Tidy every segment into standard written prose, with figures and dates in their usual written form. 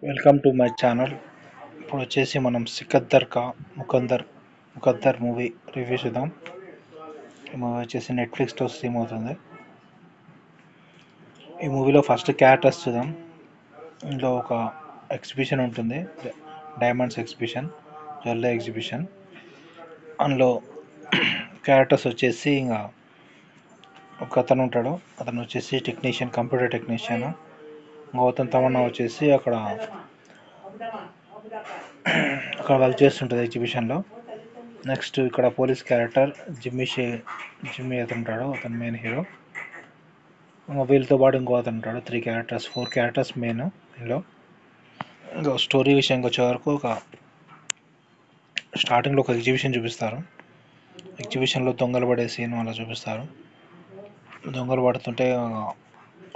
Welcome to my channel. ఇప్పుడు వచ్చేసి మనం సికద్దర్ కా ముకద్దర్ మూవీ రివ్యూ చూద్దాం. ఈ మూవీ వచ్చేసి నెట్ఫ్లిక్స్లో స్ట్రీమ్ అవుతుంది. ఈ మూవీలో ఫస్ట్ క్యారెక్టర్స్ చూద్దాం. ఇందులో ఒక ఎగ్జిబిషన్ ఉంటుంది, డైమండ్స్ ఎగ్జిబిషన్, జ్యువెలరీ ఎగ్జిబిషన్. అందులో క్యారెక్టర్స్ వచ్చేసి ఇంకా ఒక అతను ఉంటాడు. అతను వచ్చేసి technician, computer technician. Gautam Tamanna వచ్చేసి అక్కడ వర్క్ చేస్తుంటుంది ఎగ్జిబిషన్లో. నెక్స్ట్ ఇక్కడ పోలీస్ క్యారెక్టర్ జిమ్మీ అతను ఉంటాడు, అతను మెయిన్ హీరో. వీళ్ళతో పాటు ఇంకో అతను ఉంటాడు. 4 క్యారెక్టర్స్ మెయిన్ ఇందులో. ఇంకా స్టోరీ విషయానికి వచ్చే వరకు స్టార్టింగ్లో ఒక ఎగ్జిబిషన్ చూపిస్తారు. ఎగ్జిబిషన్లో దొంగలు పడే సీన్ అలా చూపిస్తారు. దొంగలు పడుతుంటే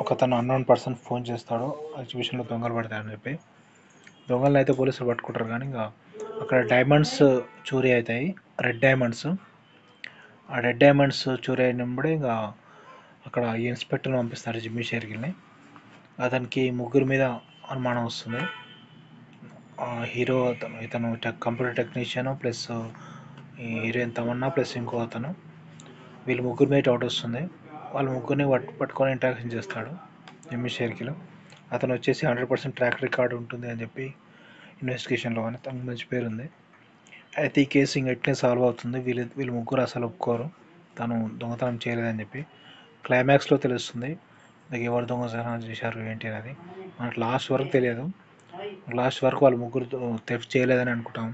ఒకతను అన్నోన్ పర్సన్ ఫోన్ చేస్తాడు, ఎగ్జిబిషన్లో దొంగలు పడతాయని చెప్పి. దొంగలను అయితే పోలీసులు పట్టుకుంటారు, కానీ ఇంకా అక్కడ డైమండ్స్ చోరీ అవుతాయి, రెడ్ డైమండ్స్. ఆ రెడ్ డైమండ్స్ చోరీ అయినప్పుడే ఇంకా అక్కడ ఇన్స్పెక్టర్ని పంపిస్తారు, జిమ్మీ షేర్గిల్ని. అతనికి ముగ్గురు మీద అనుమానం వస్తుంది. హీరో ఇతను computer technician plus heroine Tamannaah plus ఇంకో అతను. వీళ్ళు ముగ్గురు మీద డౌట్ వస్తుంది. వాళ్ళ ముగ్గురిని పట్టుకొని ఇంట్రాక్షన్ చేస్తాడు జిమ్మీ షేర్గిల్. అతను వచ్చేసి 100% ట్రాక్ రికార్డు ఉంటుంది అని చెప్పి ఇన్వెస్టిగేషన్లో, అని తనకు మంచి పేరు ఉంది. అయితే ఈ కేసు ఇంకెట్నే సాల్వ్ అవుతుంది. వీళ్ళు ముగ్గురు అసలు ఒప్పుకోరు తను దొంగతనం చేయలేదని చెప్పి. క్లైమాక్స్లో తెలుస్తుంది ఎవరు దొంగతనం చేశారు ఏంటి అనేది. మనకు లాస్ట్ వరకు తెలియదు. లాస్ట్ వరకు వాళ్ళు ముగ్గురు థెఫ్ట్ చేయలేదని అనుకుంటాము.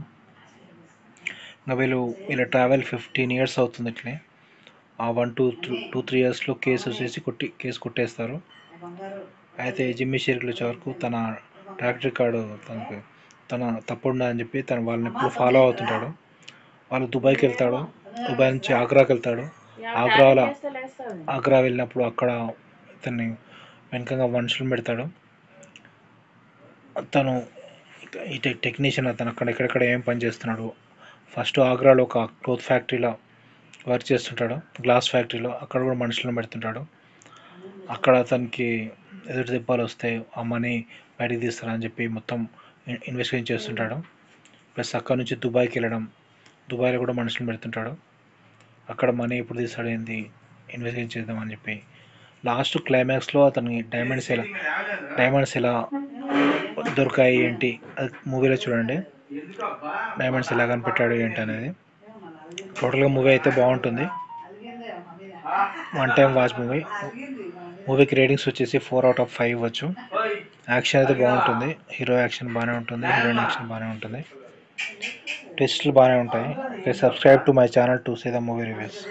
ఇంకా వీళ్ళ ట్రావెల్ 15 years అవుతుంది. ఇట్లే ఆ 1-2-3 yearsలో కేసు వచ్చేసి కేసు కొట్టేస్తారు. అయితే జిమ్మీ షేర్గిల్ వచ్చే వరకు తన ట్రాక్ రికార్డు తన తప్పుండా అని చెప్పి వాళ్ళని ఎప్పుడు ఫాలో అవుతుంటాడు. వాళ్ళు దుబాయ్కి వెళ్తాడు. దుబాయ్ నుంచి ఆగ్రాకి వెళ్తాడు. ఆగ్రా వెళ్ళినప్పుడు అక్కడ ఇతన్ని వెనకంగా మనుషులు పెడతాడు. తను ఈ టెక్నీషియన్ అతను అక్కడ ఎక్కడెక్కడ ఏం పని చేస్తున్నాడు. ఫస్ట్ ఆగ్రాలో ఒక క్లోత్ ఫ్యాక్టరీలో వర్క్ చేస్తుంటాడు, గ్లాస్ ఫ్యాక్టరీలో. అక్కడ కూడా మనుషులను పెడుతుంటాడు. అక్కడ అతనికి ఎదురు దెబ్బలు వస్తాయి, ఆ మనీ బయటికి తీస్తారని చెప్పి మొత్తం ఇన్వెస్టిగేషన్ చేస్తుంటాడు. ప్లస్ అక్కడ నుంచి దుబాయ్కి వెళ్ళడం, దుబాయ్లో కూడా మనుషులను పెడుతుంటాడు. అక్కడ మనీ ఎప్పుడు తీస్తాడు ఏంది ఇన్వెస్టిగేషన్ చేద్దామని చెప్పి. లాస్ట్ క్లైమాక్స్లో అతనికి డైమండ్స్ ఎలా దొరికాయి ఏంటి అది మూవీలో చూడండి. డైమండ్స్ ఎలా కనిపెట్టాడు ఏంటి అనేది. టోటల్గా మూవీ అయితే బాగుంటుంది, వన్ టైం వాచ్ మూవీ. మూవీకి రేటింగ్స్ వచ్చేసి 4/5 ఇవ్వచ్చు. యాక్షన్ అయితే బాగుంటుంది, హీరో యాక్షన్ బాగానే ఉంటుంది, హీరోయిన్ యాక్షన్ బాగానే ఉంటుంది, టెస్ట్లు బాగానే ఉంటాయి. Please subscribe to my channel to see the movie reviews.